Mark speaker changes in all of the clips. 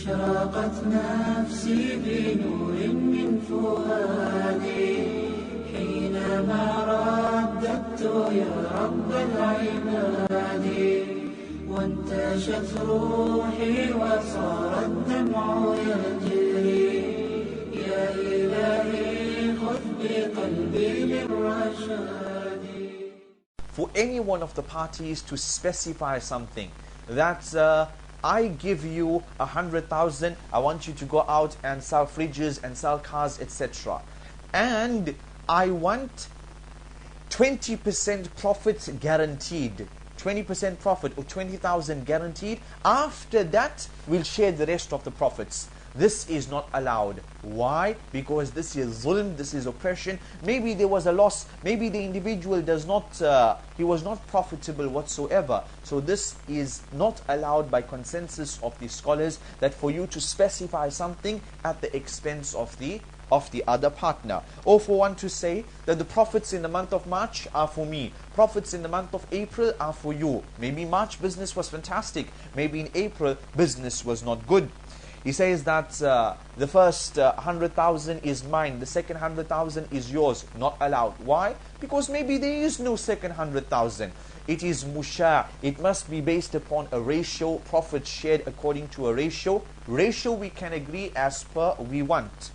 Speaker 1: أشرقت نفسي بنور من فؤادي حينما رددت يا رب العباد وانتشت روحي وصار الدمع يجري يا إلهي خذ بقلبي للرشاد.
Speaker 2: For any one of the parties to specify something that I give you 100,000, I want you to go out and sell fridges and sell cars, etc. And I want 20% profit guaranteed, 20% profit or 20,000 guaranteed. After that, we'll share the rest of the profits. This is not allowed. Why? Because this is zulm, this is oppression. Maybe there was a loss, maybe the individual he was not profitable whatsoever. So this is not allowed by consensus of the scholars, that for you to specify something at the expense of the other partner. Or for one to say that the profits in the month of March are for me, profits in the month of April are for you. Maybe March business was fantastic, maybe in April business was not good. He says that the first 100,000 is mine, the second 100,000 is yours. Not allowed. Why? Because maybe there is no second 100,000. It is musha. It must be based upon a ratio, profit shared according to a ratio. Ratio we can agree as per we want.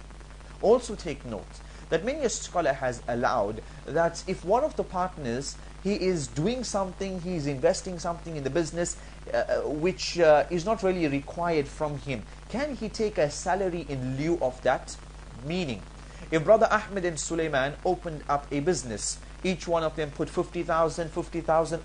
Speaker 2: Also take note that many a scholar has allowed that if one of the partners, he is doing something, he is investing something in the business which is not really required from him, can he take a salary in lieu of that? Meaning, if Brother Ahmed and Sulaiman opened up a business, each one of them put 50,000,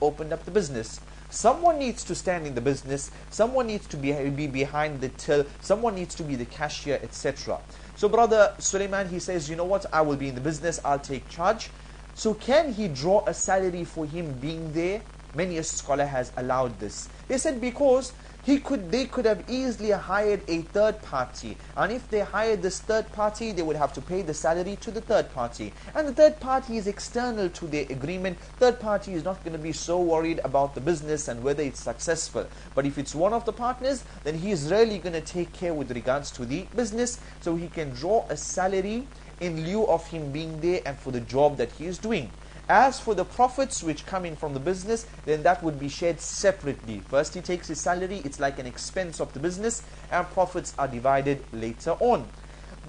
Speaker 2: opened up the business. Someone needs to stand in the business, someone needs to be behind the till, someone needs to be the cashier, etc. So Brother Sulaiman, he says, you know what, I will be in the business, I'll take charge. So can he draw a salary for him being there? Many a scholar has allowed this. They said because they could have easily hired a third party, and if they hired this third party, they would have to pay the salary to the third party, and the third party is external to their agreement. Third party is not going to be so worried about the business and whether it's successful. But if it's one of the partners, then he is really going to take care with regards to the business, so he can draw a salary in lieu of him being there and for the job that he is doing. As for the profits which come in from the business, then that would be shared separately. First he takes his salary, it's like an expense of the business, and profits are divided later on.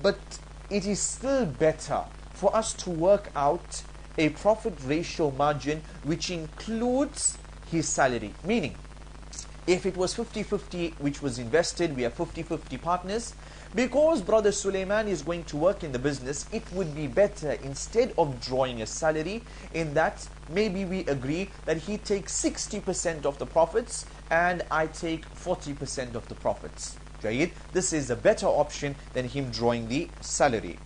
Speaker 2: But it is still better for us to work out a profit ratio margin which includes his salary. Meaning, if it was 50-50 which was invested, we are 50-50 partners. Because Brother Sulaiman is going to work in the business, it would be better, instead of drawing a salary, in that maybe we agree that he takes 60% of the profits and I take 40% of the profits. Jayid, this is a better option than him drawing the salary.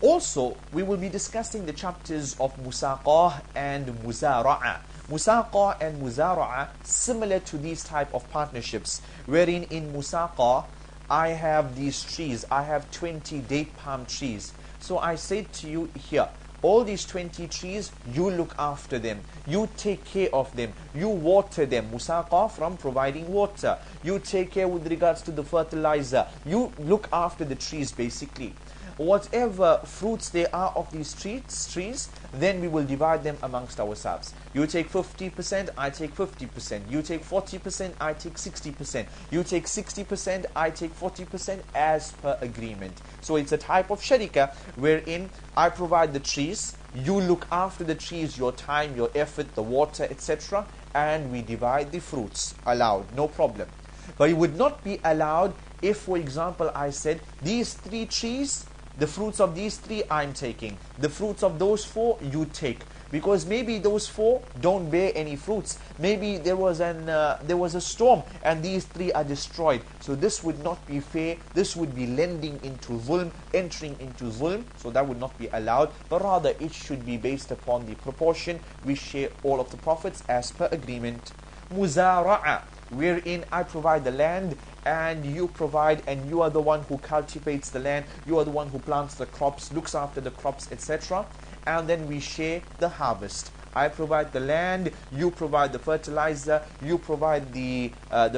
Speaker 2: Also, we will be discussing the chapters of Musaqah and Muzara'a. Musaqah and Muzara'a, similar to these type of partnerships, wherein in Musaqah, I have these trees, I have 20 date palm trees. So I said to you here, all these 20 trees, you look after them, you take care of them, you water them. Musaqa, from providing water. You take care with regards to the fertilizer, you look after the trees basically. Whatever fruits there are of these trees, then we will divide them amongst ourselves. You take 50%, I take 50%. You take 40%, I take 60%. You take 60%, I take 40% as per agreement. So it's a type of sharika wherein I provide the trees, you look after the trees, your time, your effort, the water, etc. And we divide the fruits. Allowed, no problem. But it would not be allowed if, for example, I said, these 3 trees, the fruits of these 3 I'm taking, the fruits of those 4 you take, because maybe those 4 don't bear any fruits. Maybe there was a storm and these 3 are destroyed. So this would not be fair. This would be lending into zulm, entering into zulm. So that would not be allowed, but rather it should be based upon the proportion. We share all of the profits as per agreement. Muzara'a, wherein I provide the land and you provide, and you are the one who cultivates the land, you are the one who plants the crops, looks after the crops, etc. And then we share the harvest. I provide the land, you provide the fertilizer, you provide the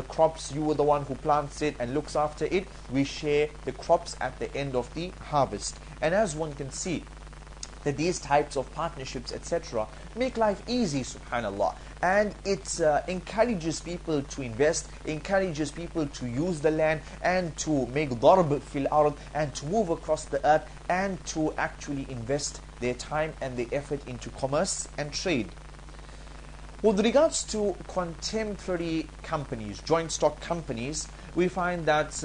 Speaker 2: crops, you are the one who plants it and looks after it. We share the crops at the end of the harvest. And as one can see, that these types of partnerships, etc., make life easy, subhanallah. And it encourages people to invest, encourages people to use the land and to make darb fil ard, and to move across the earth, and to actually invest their time and their effort into commerce and trade. With regards to contemporary companies, joint stock companies, we find that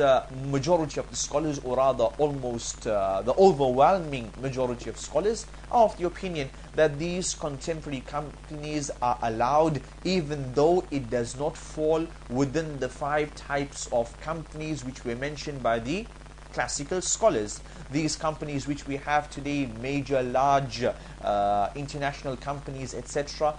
Speaker 2: majority of the scholars, or rather almost the overwhelming majority of scholars, are of the opinion that these contemporary companies are allowed, even though it does not fall within the 5 types of companies which were mentioned by the classical scholars. These companies which we have today, major, large international companies, etc.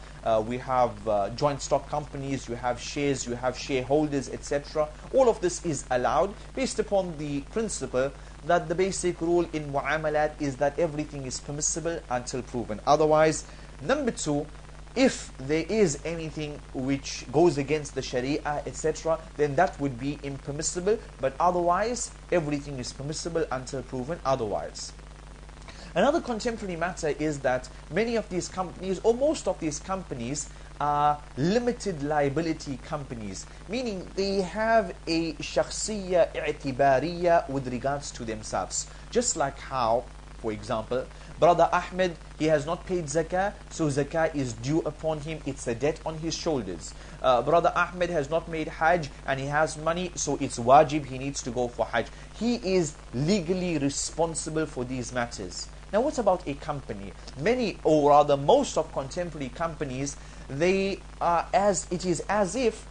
Speaker 2: We have joint stock companies, you have shares, you have shareholders, etc. All of this is allowed based upon the principle that the basic rule in mu'amalat is that everything is permissible until proven otherwise. Number 2, if there is anything which goes against the Sharia, etc., then that would be impermissible, but otherwise everything is permissible until proven otherwise. Another contemporary matter is that many of these companies, or most of these companies, are limited liability companies, meaning they have a shakhsiyya i'tibariyya with regards to themselves. Just like how, for example, Brother Ahmed, he has not paid zakah, so zakah is due upon him, it's a debt on his shoulders. Brother Ahmed has not made hajj and he has money, so it's wajib, he needs to go for hajj. He is legally responsible for these matters. Now what about a company? Many, or rather most of contemporary companies, they are it is as if,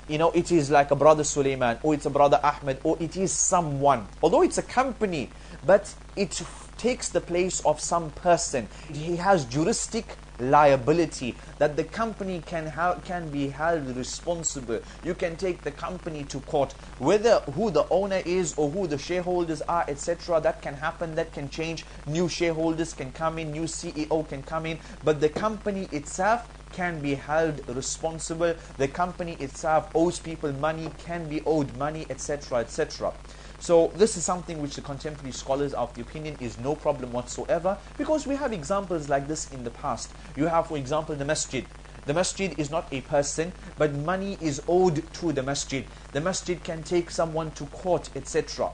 Speaker 2: it is like a Brother Suleiman, or it's a Brother Ahmed, or it is someone. Although it's a company, but it takes the place of some person. He has juristic liability, that the company can be held responsible. You can take the company to court, whether who the owner is or who the shareholders are, etc. That can happen, that can change. New shareholders can come in, new CEO can come in, but the company itself can be held responsible. The company itself owes people money, can be owed money, etc., etc. So this is something which the contemporary scholars are of the opinion is no problem whatsoever, because we have examples like this in the past. You have, for example, the masjid. The masjid is not a person, but money is owed to the masjid. The masjid can take someone to court, etc.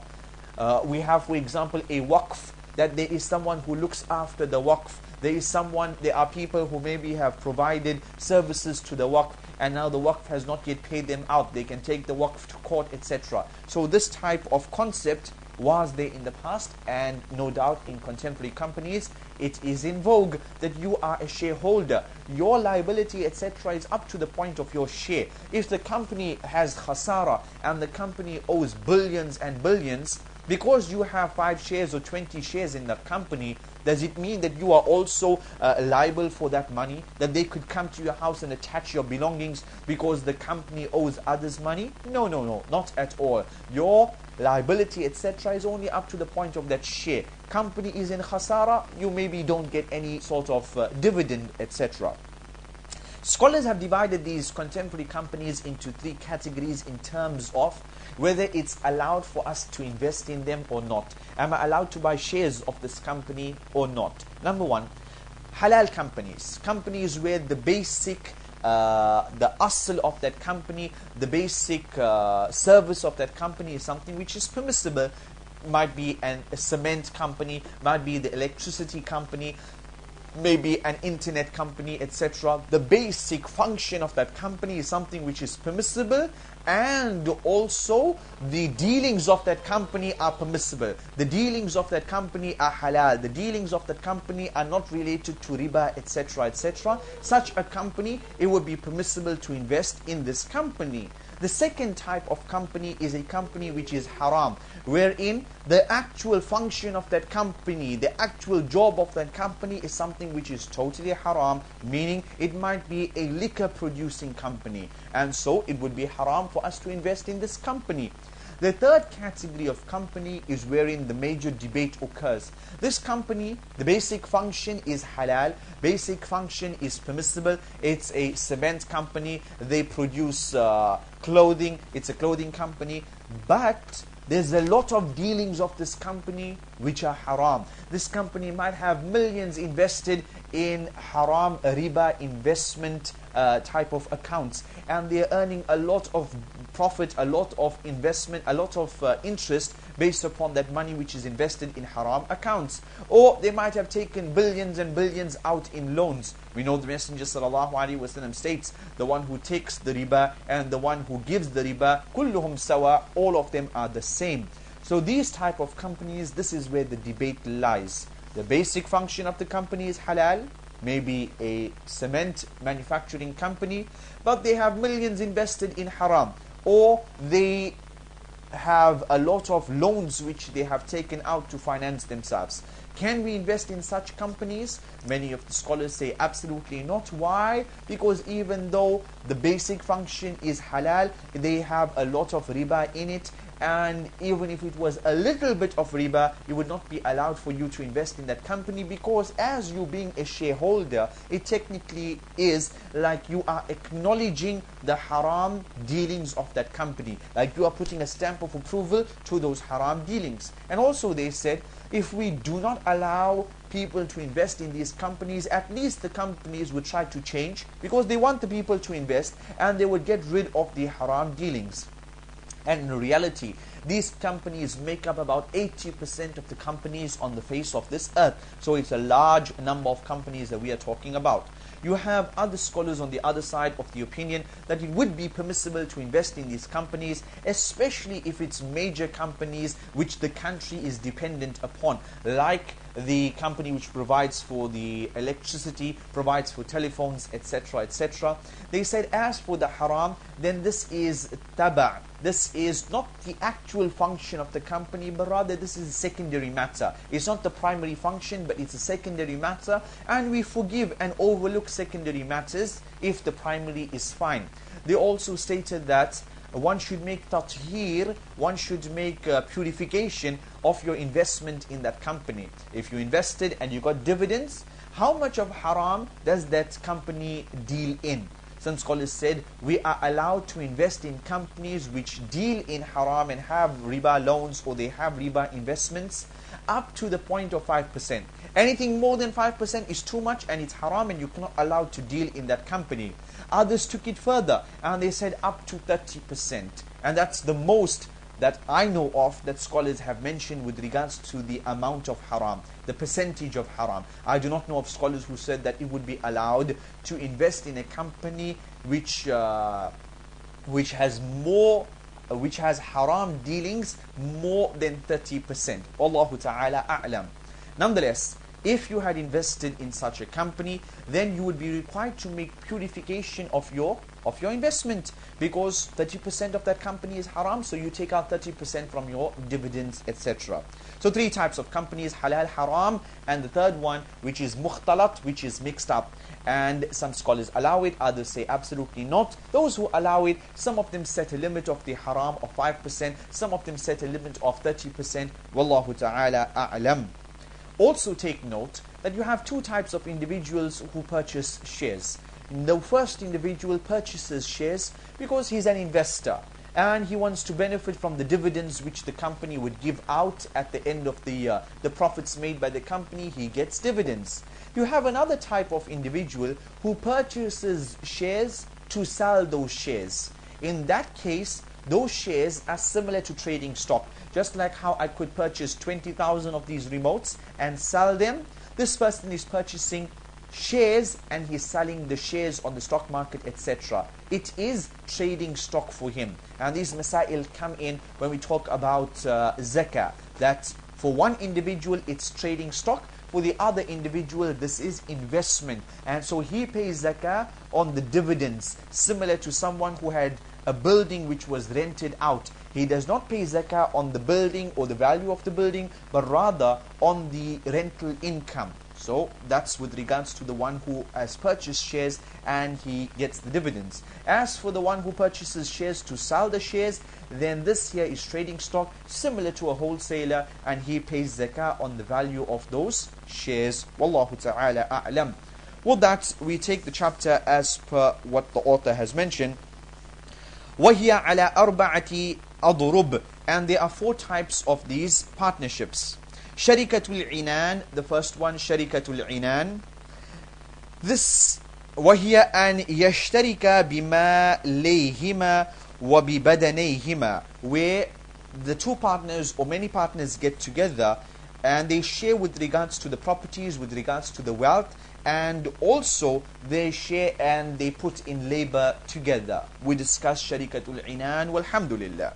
Speaker 2: We have, for example, a waqf, that there is someone who looks after the waqf. There are people who maybe have provided services to the waqf, and now the waqf has not yet paid them out. They can take the waqf to court, etc. So this type of concept was there in the past, and no doubt in contemporary companies it is in vogue, that you are a shareholder. Your liability, etc., is up to the point of your share. If the company has khasara and the company owes billions and billions, because you have 5 shares or 20 shares in the company, does it mean that you are also liable for that money? That they could come to your house and attach your belongings because the company owes others money? No, not at all. Your liability, etc., is only up to the point of that share. Company is in khasara, you maybe don't get any sort of dividend, etc. Scholars have divided these contemporary companies into 3 categories in terms of whether it's allowed for us to invest in them or not. Am I allowed to buy shares of this company or not? Number 1, halal companies. Companies where the basic, the asl of that company, the basic service of that company is something which is permissible. Might be a cement company, might be the electricity company, maybe an internet company, etc. The basic function of that company is something which is permissible, and also the dealings of that company are permissible. The dealings of that company are halal. The dealings of that company are not related to riba, etc., etc. Such a company, it would be permissible to invest in this company. The second type of company is a company which is haram, wherein the actual function of that company, the actual job of that company is something which is totally haram, meaning it might be a liquor producing company, and so it would be haram for us to invest in this company. The third category of company is wherein the major debate occurs. This company, the basic function is halal, basic function is permissible. It's a cement company, they produce clothing, it's a clothing company, but there's a lot of dealings of this company which are haram. This company might have millions invested in haram riba investment type of accounts, and they're earning a lot of profit, a lot of investment, a lot of interest based upon that money which is invested in haram accounts. Or they might have taken billions and billions out in loans. We know the Messenger sallallahu alaihi wasallam states, the one who takes the riba and the one who gives the riba, kulluhum sawa, all of them are the same. So these type of companies, this is where the debate lies. The basic function of the company is halal, maybe a cement manufacturing company, but they have millions invested in haram, or they have a lot of loans which they have taken out to finance themselves. Can we invest in such companies? Many of the scholars say absolutely not. Why? Because even though the basic function is halal, they have a lot of riba in it, and even if it was a little bit of riba, it would not be allowed for you to invest in that company, because as you being a shareholder, it technically is like you are acknowledging the haram dealings of that company, like you are putting a stamp of approval to those haram dealings. And also they said, if we do not allow people to invest in these companies, at least the companies would try to change, because they want the people to invest, and they would get rid of the haram dealings. And in reality, these companies make up about 80% of the companies on the face of this earth. So it's a large number of companies that we are talking about. You have other scholars on the other side of the opinion that it would be permissible to invest in these companies, especially if it's major companies which the country is dependent upon, like the company which provides for the electricity, provides for telephones, etc., etc. They said, as for the haram, then this is taba'. This is not the actual function of the company, but rather this is a secondary matter. It's not the primary function, but it's a secondary matter, and we forgive and overlook secondary matters if the primary is fine. They also stated that one should make tathir, one should make purification of your investment in that company. If you invested and you got dividends, how much of haram does that company deal in? Some scholars said we are allowed to invest in companies which deal in haram and have riba loans, or they have riba investments, up to the point of 5%. Anything more than 5% is too much and it's haram, and you cannot allow to deal in that company. Others took it further and they said up to 30%. And that's the most that I know of that scholars have mentioned with regards to the amount of haram, the percentage of haram. I do not know of scholars who said that it would be allowed to invest in a company which has haram dealings more than 30%. Allahu Ta'ala a'lam. Nonetheless, if you had invested in such a company, then you would be required to make purification of your investment, because 30% of that company is haram, so you take out 30% from your dividends, etc. So three types of companies: halal, haram, and the third one, which is mukhtalat, which is mixed up. And some scholars allow it, others say absolutely not. Those who allow it, some of them set a limit of the haram of 5%, some of them set a limit of 30%. Wallahu ta'ala a'lam. Also take note that you have two types of individuals who purchase shares. The first individual purchases shares because he's an investor and he wants to benefit from the dividends which the company would give out at the end of the profits made by the company. He gets dividends. You have another type of individual who purchases shares to sell those shares. In that case, those shares are similar to trading stock. Just like how I could purchase 20,000 of these remotes and sell them, this person is purchasing shares and he's selling the shares on the stock market, etc. It is trading stock for him. And these masail come in when we talk about zakah, that for one individual it's trading stock, for the other individual this is investment, and so he pays zakah on the dividends, similar to someone who had a building which was rented out. He does not pay zakah on the building or the value of the building, but rather on the rental income. So that's with regards to the one who has purchased shares and he gets the dividends. As for the one who purchases shares to sell the shares, then this here is trading stock similar to a wholesaler, and he pays zakah on the value of those shares. Wallahu ta'ala a'lam. With that, we take the chapter as per what the author has mentioned. وَهِيَ عَلَى أَرْبَعَةِ أَضْرُبٍ. And there are 4 types of these partnerships. Sharikatul Inan, the first one, Sharikatul Inan. This, وَهِيَ أَنْ يَشْتَرِكَ بِمَا لَيْهِمَا وَبِبَدَنَيْهِمَا, where the 2 partners or many partners get together and they share with regards to the properties, with regards to the wealth, and also they share and they put in labor together. We discuss Sharikatul Inan, walhamdulillah.